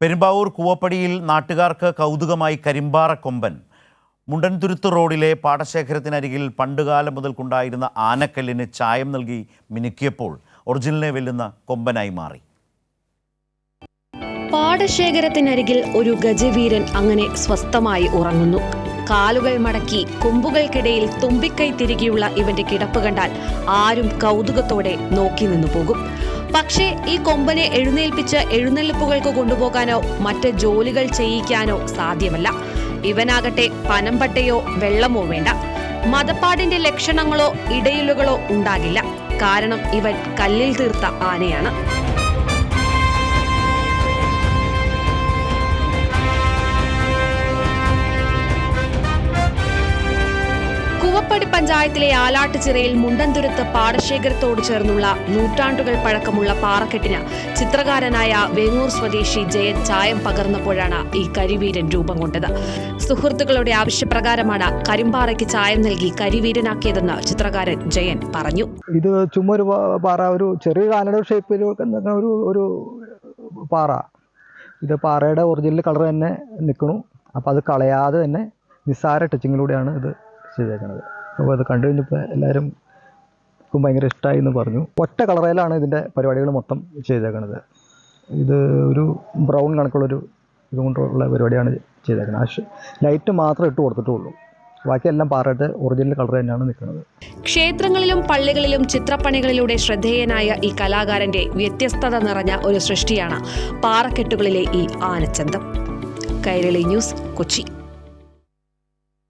പെരുമ്പാവൂർ കൂവപ്പടിയിൽ നാട്ടുകാർക്ക് കൗതുകമായി കരിമ്പാറ കൊമ്പൻ. മുണ്ടൻതുരുത്ത് റോഡിലെ പാടശേഖരത്തിനരികിൽ പണ്ടുകാലം മുതൽക്കുണ്ടായിരുന്ന ആനക്കല്ലിന് ചായം നൽകി മിനുക്കിയപ്പോൾ ഒറിജിനലിനെ വെല്ലുന്ന കൊമ്പനായി മാറി. പാടശേഖരത്തിനരികിൽ ഒരു ഗജവീരൻ അങ്ങനെ സ്വസ്ഥമായി ഉറങ്ങുന്നു. കാലുകൾ മടക്കി കൊമ്പുകൾക്കിടയിൽ തുമ്പിക്കൈ തിരികെയുള്ള ഇവന്റെ കിടപ്പ് കണ്ടാൽ ആരും കൗതുകത്തോടെ നോക്കി നിന്നു പോകും. പക്ഷേ ഈ കൊമ്പനെ എഴുന്നേൽപ്പിച്ച് എഴുന്നള്ളിപ്പുകൾക്ക് കൊണ്ടുപോകാനോ മറ്റ് ജോലികൾ ചെയ്യിക്കാനോ സാധ്യമല്ല. ഇവനാകട്ടെ പനമ്പട്ടയോ വെള്ളമോ വേണ്ട. മതപ്പാടിന്റെ ലക്ഷണങ്ങളോ ഇടയിലുകളോ ഉണ്ടാകില്ല. കാരണം ഇവൻ കല്ലിൽ തീർത്ത ആനയാണ്. കൂവപ്പടി പഞ്ചായത്തിലെ ആലാട്ടുചിറയിൽ മുണ്ടൻതുരുത്ത് പാടശേഖരത്തോട് ചേർന്നുള്ള നൂറ്റാണ്ടുകൾ പഴക്കമുള്ള പാറക്കെട്ടിന് ചിത്രകാരനായ വേങ്ങൂർ സ്വദേശി ജയൻ ചായം പകർന്നപ്പോഴാണ് ഈ കരിവീരൻ രൂപം കൊണ്ടത്. സുഹൃത്തുക്കളുടെ ആവശ്യപ്രകാരമാണ് കരിമ്പാറയ്ക്ക് ചായം നൽകി കരിവീരനാക്കിയതെന്ന് ചിത്രകാരൻ ജയൻ പറഞ്ഞു. ഇത് ചുമ്മാ ഒരു പാറ, ഒരു ചെറിയ ആനയുടെ ഷേപ്പിൽ ഒരു പാറ. ഇത് പാറയുടെ ഒറിജിനൽ കളർ തന്നെ നിൽക്കണു. അപ്പോൾ അത് കളയാതെ തന്നെ നിസ്സാര ടച്ചിങ്ങിലൂടെയാണ് ഇത് ചെയ്തേക്കുന്നത്. അപ്പോൾ അത് കണ്ടു കഴിഞ്ഞപ്പോൾ എല്ലാവരും ഭയങ്കര ഇഷ്ടമായി എന്ന് പറഞ്ഞു. ഒറ്റ കളറയിലാണ് ഇതിൻ്റെ പരിപാടികൾ മൊത്തം ചെയ്തേക്കുന്നത്. ഇത് ഒരു ബ്രൗൺ കണക്കുള്ളൊരു ഇതുകൊണ്ടുള്ള പരിപാടിയാണ് ചെയ്തേക്കുന്നത്. ആ ലൈറ്റ് മാത്രമേ ഇട്ട് കൊടുത്തിട്ടുള്ളൂ. ബാക്കിയെല്ലാം പാറയുടെ ഒറിജിനൽ കളർ തന്നെയാണ് നിൽക്കുന്നത്. ക്ഷേത്രങ്ങളിലും പള്ളികളിലും ചിത്രപ്പണികളിലൂടെ ശ്രദ്ധേയനായ ഈ കലാകാരന്റെ വ്യത്യസ്തത നിറഞ്ഞ ഒരു സൃഷ്ടിയാണ് പാറക്കെട്ടുകളിലെ ഈ ആനച്ചന്തം. കൈരളി ന്യൂസ്, കൊച്ചി.